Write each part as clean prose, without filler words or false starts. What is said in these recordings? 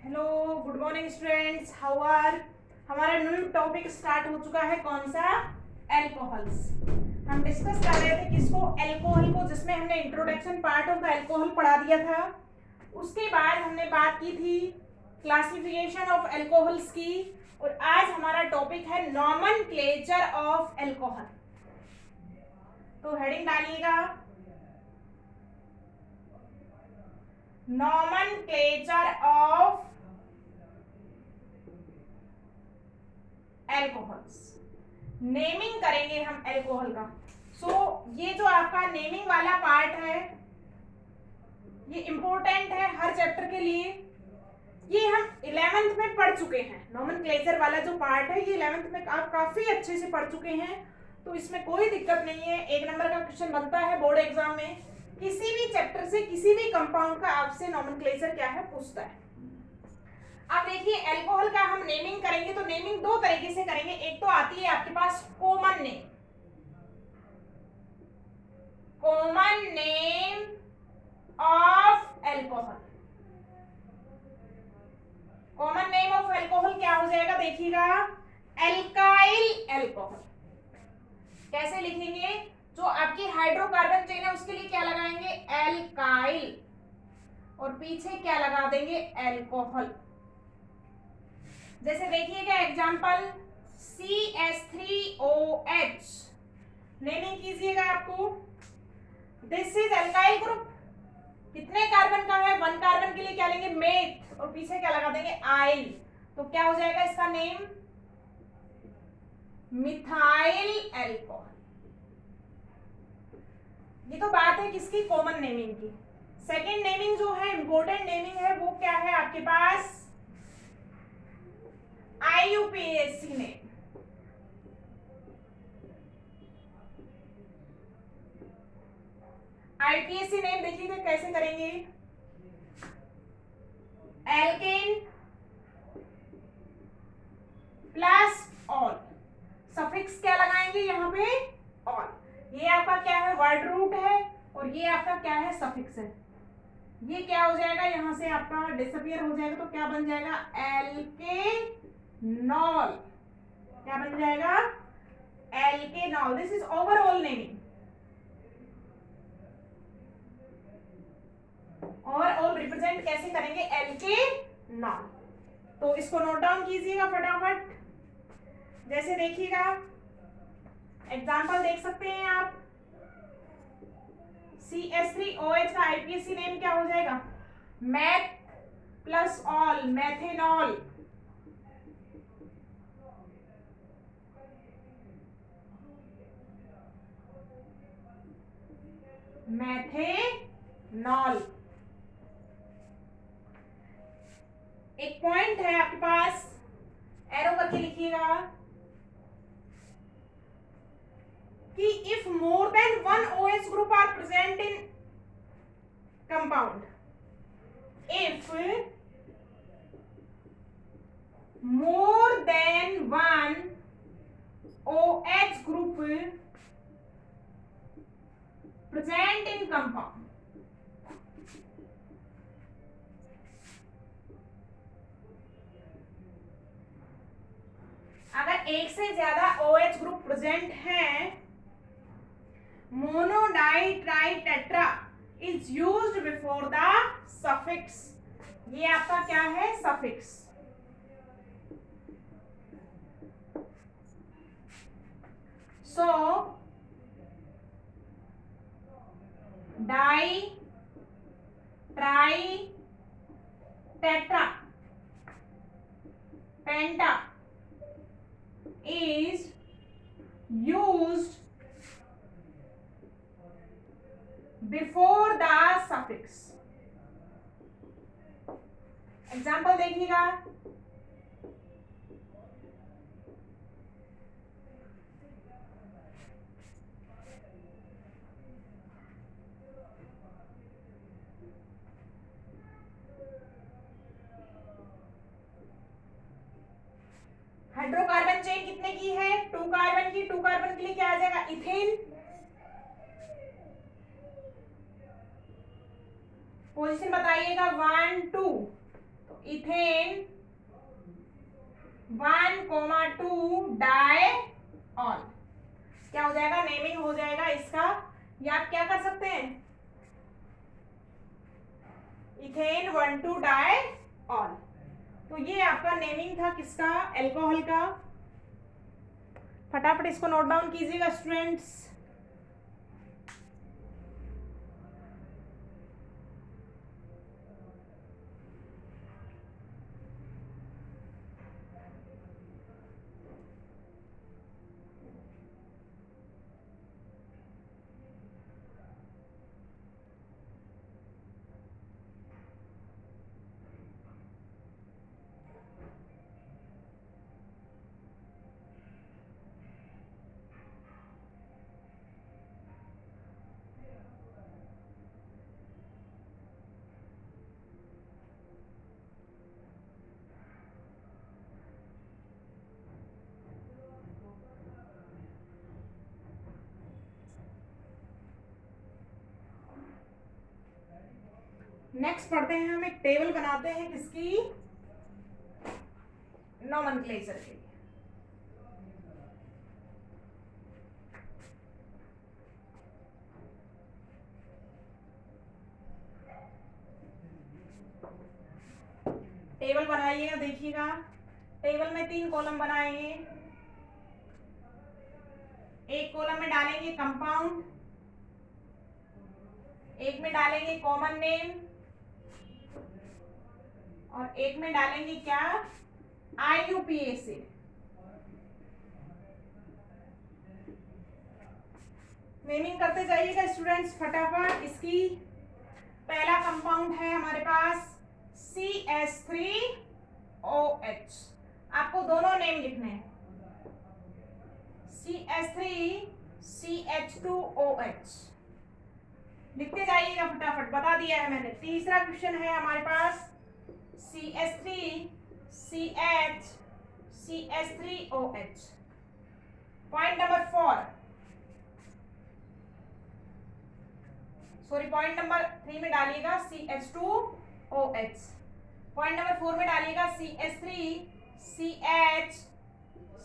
Hello, good morning students, how are. हमारा new topic start हो चुका है, कौन सा? एल्कोहल्स। हम डिस्कस कर रहे थे किसको? एल्कोहल को, जिसमें हमने introduction part of the alcohol पढ़ा दिया था। उसके बाद हमने बात की थी क्लासिफिकेशन ऑफ एल्कोहल्स की, और आज हमारा टॉपिक है नॉमेनक्लेचर ऑफ एल्कोहल। तो हेडिंग डालिएगा, नॉमेनक्लेचर ऑफ एल्कोहल्स। नेमिंग करेंगे हम एल्कोहल का। ये जो आपका नेमिंग वाला पार्ट है, ये इंपॉर्टेंट है हर चैप्टर के लिए। ये हम 11th में पढ़ चुके हैं। नॉमेनक्लेचर वाला जो पार्ट है, ये 11th में आप काफी अच्छे से पढ़ चुके हैं, तो इसमें कोई दिक्कत नहीं है। 1 नंबर का क्वेश्चन बनता है बोर्ड एग्जाम में, किसी भी चैप्टर से किसी भी कंपाउंड का आपसे नॉमेनक्लेचर क्या है पूछता है। अब देखिए, एल्कोहल का हम नेमिंग करेंगे तो नेमिंग दो तरीके से करेंगे। एक तो आती है आपके पास common name, common name of alcohol. Common name of alcohol क्या हो जाएगा, देखिएगा, एल्काइल एल्कोहल। कैसे लिखेंगे? जो आपकी हाइड्रोकार्बन चेन है उसके लिए क्या लगाएंगे? एल्काइल, और पीछे क्या लगा देंगे? एल्कोहल। जैसे देखिएगा एग्जांपल, CH3OH। नेमिंग कीजिएगा आपको, दिस इज एल्काइल ग्रुप। कितने कार्बन का है? 1 कार्बन के लिए क्या लेंगे? मेथ, और पीछे क्या लगा देंगे? आइल। तो क्या हो जाएगा इसका नेम? Methyl alcohol. ये तो बात है किसकी? कॉमन नेमिंग की। सेकेंड नेमिंग जो है, इंपॉर्टेंट नेमिंग है, वो क्या है आपके पास? IUPAC name. IUPAC नेम देखिएगा कैसे करेंगे। एल्केन प्लस ऑल, सफिक्स क्या लगाएंगे यहाँ पे? ऑल। ये आपका क्या है? वर्ड रूट है, और ये आपका क्या है? सफिक्स है। ये क्या हो जाएगा? यहाँ से आपका डिसअपियर हो जाएगा, तो क्या बन जाएगा? एल्केनॉल। क्या बन जाएगा? Alkanol. This is overall naming. Overall represent कैसे करेंगे? एल्केनॉल। तो इसको नोट डाउन कीजिएगा फटाफट। जैसे देखिएगा एग्जांपल देख सकते हैं आप, CH3OH का IUPAC नेम क्या हो जाएगा? Meth plus ol, methanol. Methanol. एक पॉइंट है आपके पास, एरो करके लिखिएगा कि if more than 1 OH group are present in compound, if more than 1 OH group present in compound, अगर एक से ज्यादा OH ग्रुप प्रेजेंट है, mono di tri tetra is used before the suffix. ये आपका क्या है? Suffix. So di tri tetra penta is used before the suffix। Example देखिएगा, हाइड्रोकार्बन चेन कितने की है? 2 कार्बन की। 2 कार्बन के लिए क्या आ जाएगा? इथेन। पोजीशन बताइएगा 1 2, तो इथेन 1,2 डायऑल। क्या हो जाएगा? नेमिंग हो जाएगा इसका। या आप क्या कर सकते हैं? इथेन 1,2 डायऑल। तो ये आपका नेमिंग था किसका? एल्कोहल का। फटाफट इसको नोट डाउन कीजिएगा स्टूडेंट्स। नेक्स्ट पढ़ते हैं, हम एक टेबल बनाते हैं किसकी? नोमेनक्लेचर के लिए। टेबल बनाइएगा, देखिएगा। टेबल में 3 कॉलम बनाएंगे। एक कॉलम में डालेंगे कंपाउंड, एक में डालेंगे कॉमन नेम, और एक में डालेंगे क्या? IUPAC। नेमिंग करते जाइएगा स्टूडेंट्स फटाफट। इसकी पहला कंपाउंड है हमारे पास CH3OH। आपको दोनों नेम लिखने हैं, CH3 CH2OH। लिखते जाइएगा फटाफट, बता दिया है मैंने। तीसरा क्वेश्चन है हमारे पास CH3 CH CH3OH। Point number 4, sorry point number 3 में डालिएगा CH2OH। पॉइंट नंबर 4 में डालिएगा CH3 CH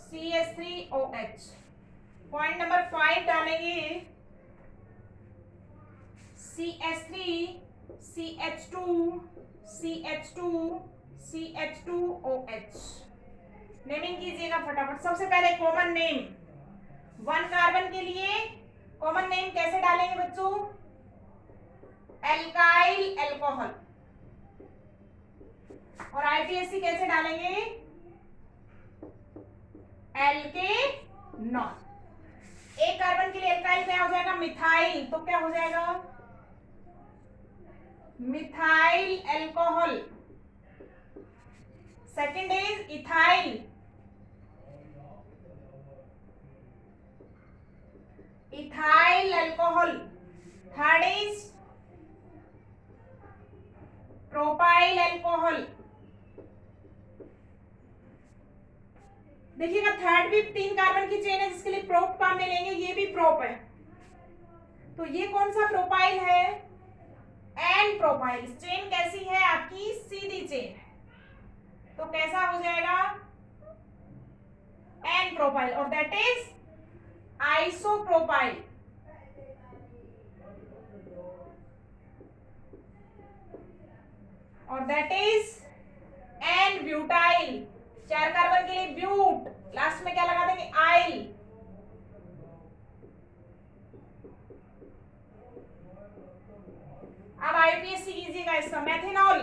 CH3OH। Point number 5 डालेंगे CH3 CH2 CH2 CH2OH। Naming कीजिएगा फटाफट। सबसे पहले कॉमन नेम, 1 कार्बन के लिए कॉमन नेम कैसे डालेंगे बच्चों? Alkyl alcohol. और IPAC कैसे डालेंगे? एल्केनॉल। एक कार्बन के लिए एल्काइल क्या हो जाएगा? मिथाइल। तो क्या हो जाएगा? Methyl alcohol. Second is ethyl, ethyl alcohol. Third is propyl alcohol. देखिएगा थर्ड भी 3 कार्बन की चेन है जिसके लिए प्रोप काम में लेंगे, ये भी प्रोप है। तो ये कौन सा प्रोपाइल है? N propyl. चेन कैसी है आपकी? सीधी चेन है, तो कैसा हो जाएगा? N propyl. और दैट इज आइसोप्रोपाइल। और that is n butyl. 4 carbon के लिए ब्यूट, लास्ट में क्या लगा देंगे? आइल। अब IPAC कीजिएगा इसका। Methanol,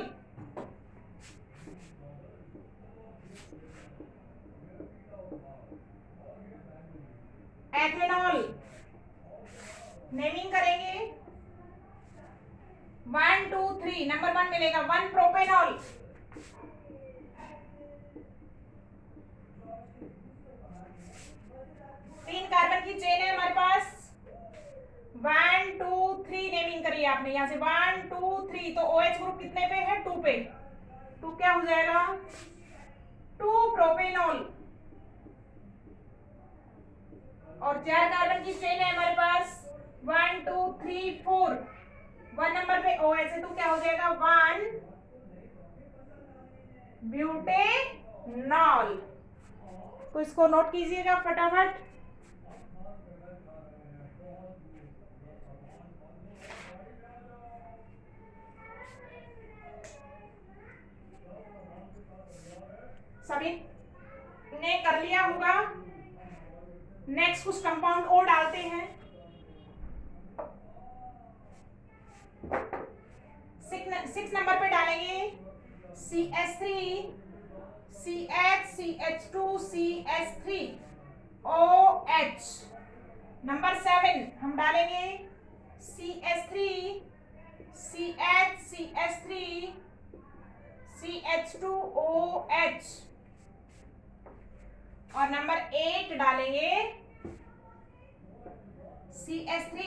ethanol. नेमिंग करेंगे 1 2 3। नंबर 1 मिलेगा 1 प्रोपेनॉल, 3 कार्बन की चेन है हमारे पास। 1 2 3 नेमिंग करिए आपने यहां से 1 2 3। तो OH ग्रुप कितने पे है? 2 पे। तो क्या हो जाएगा? 2 प्रोपेनॉल। और 4 कार्बन की चेन है हमारे पास 1 2 3 4। 1 नंबर पे OH है, तो क्या हो जाएगा? 1 ब्यूटेनॉल। तो इसको नोट कीजिएगा फटाफट। सभी ने कर लिया होगा। नेक्स्ट कुछ कंपाउंड और डालते हैं। 6 नंबर पे डालेंगे CH3 CH2 CH3 OH। Number 7 हम डालेंगे CH3 CH3 CH2OH। और नंबर 8 डालेंगे CH3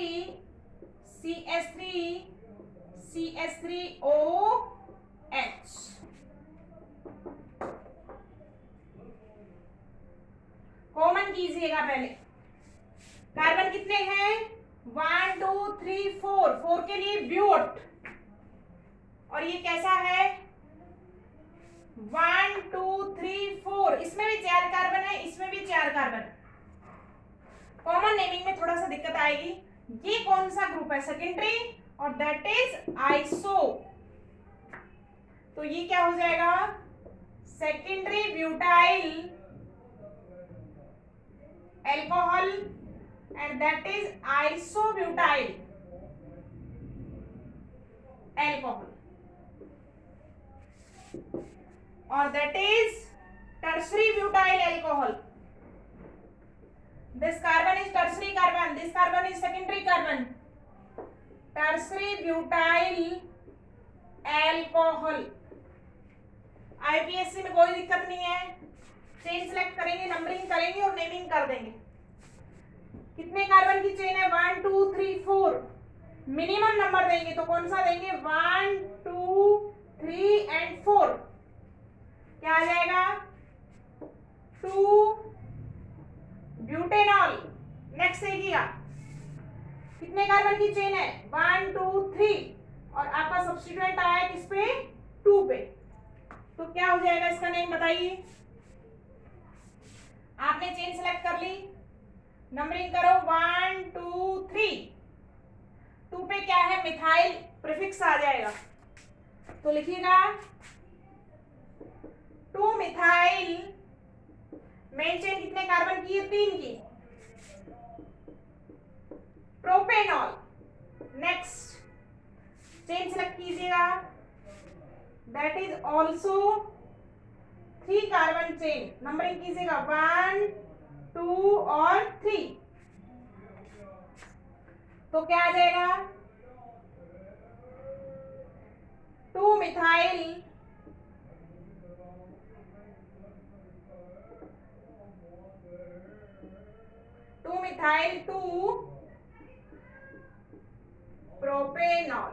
CH3OH। कॉमन कीजिएगा पहले। कार्बन कितने हैं? 1 2 3 4। 4 के लिए ब्यूट। और ये कैसा है? 1 2 3 4। इसमें भी 4 कार्बन है, इसमें भी 4 कार्बन। कॉमन नेमिंग में थोड़ा सा दिक्कत आएगी। ये कौन सा ग्रुप है? सेकेंडरी, और दैट इज आइसो। तो ये क्या हो जाएगा? Secondary butyl alcohol, and that is isobutyl alcohol, और that is tertiary butyl alcohol. This carbon is tertiary carbon, this carbon is secondary carbon. Tertiary butyl alcohol. IPSC में कोई दिक्कत नहीं है। चेन सेलेक्ट करेंगे, नंबरिंग करेंगे और नेमिंग कर देंगे। कितने कार्बन की चेन है? 1 2 3 4। मिनिमम नंबर देंगे तो कौन सा देंगे? 1 2 3 एंड 4। क्या आ जाएगा? 2 ब्यूटेनॉल। नेक्स्ट देखिएगा कितने कार्बन की चेन है? 1 2 3। और आपका सब्स्टिट्यूएंट आया है किस पे? 2 पे। तो क्या हो जाएगा इसका नेम बताइए। आपने चेन सेलेक्ट कर ली, नंबरिंग करो 1 2 3। 2 पे क्या है? मिथाइल प्रीफिक्स आ जाएगा। तो लिखिएगा 2 मिथाइल। मेन चेन कितने कार्बन की है? 3 की। प्रोपेनॉल। नेक्स्ट चेन सेलेक्ट कीजिएगा, that is also 3 carbon chain. Numbering कीजिएगा 1 2 और 3। तो क्या आ जाएगा? 2 methyl methyl 2 propanol.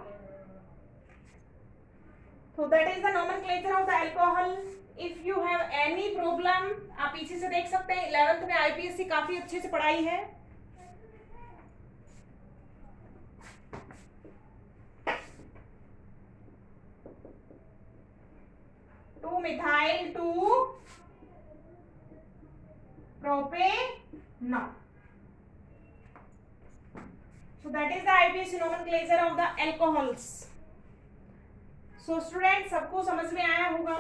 So that is the nomenclature of the alcohol. If you have any problem, आप पीछे से देख सकते हैं। 11th में IPSC काफी अच्छे से पढ़ाई है। Two methyl 2 propanol. So that is the IPSC nomenclature of the alcohols. So students, सबको समझ में आया होगा।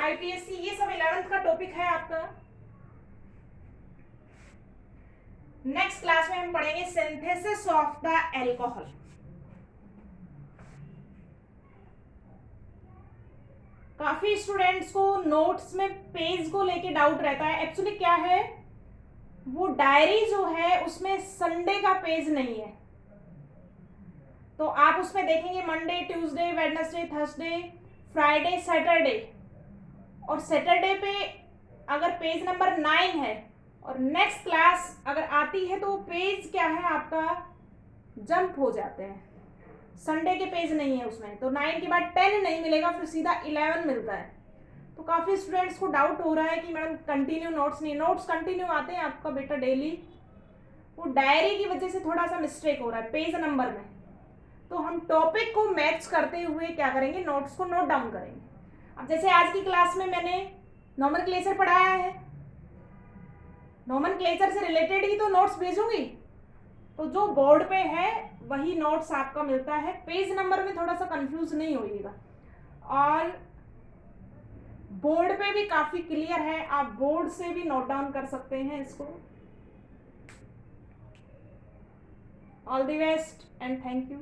IPSC ये सब 11th का टॉपिक है आपका। नेक्स्ट क्लास में हम पढ़ेंगे सिंथेसिस ऑफ द एल्कोहल। काफी स्टूडेंट्स को नोट्स में पेज को लेके डाउट रहता है। एक्चुअली क्या है, वो डायरी जो है उसमें संडे का पेज नहीं है। तो आप उसमें देखेंगे Monday, Tuesday, Wednesday, Thursday, Friday, Saturday. और सैटरडे पे अगर पेज नंबर 9 है और नेक्स्ट क्लास अगर आती है तो पेज क्या है आपका जंप हो जाते हैं। संडे के पेज नहीं है उसमें, तो 9 के बाद 10 नहीं मिलेगा, फिर सीधा 11 मिलता है। तो काफ़ी स्टूडेंट्स को डाउट हो रहा है कि मैडम कंटिन्यू नोट्स नहीं। नोट्स कंटिन्यू आते हैं आपका बेटा डेली, वो डायरी की वजह से थोड़ा सा मिस्टेक हो रहा है पेज नंबर में। तो हम टॉपिक को मैच करते हुए क्या करेंगे, नोट्स को नोट डाउन करेंगे। अब जैसे आज की क्लास में मैंने नोमेनक्लेचर पढ़ाया है, नोमेनक्लेचर से रिलेटेड ही तो नोट्स भेजूंगी, तो जो बोर्ड पे है वही नोट्स आपका मिलता है। पेज नंबर में थोड़ा सा कंफ्यूज नहीं होइएगा, और बोर्ड पे भी काफी क्लियर है, आप बोर्ड से भी नोट डाउन कर सकते हैं इसको। All the best and thank you.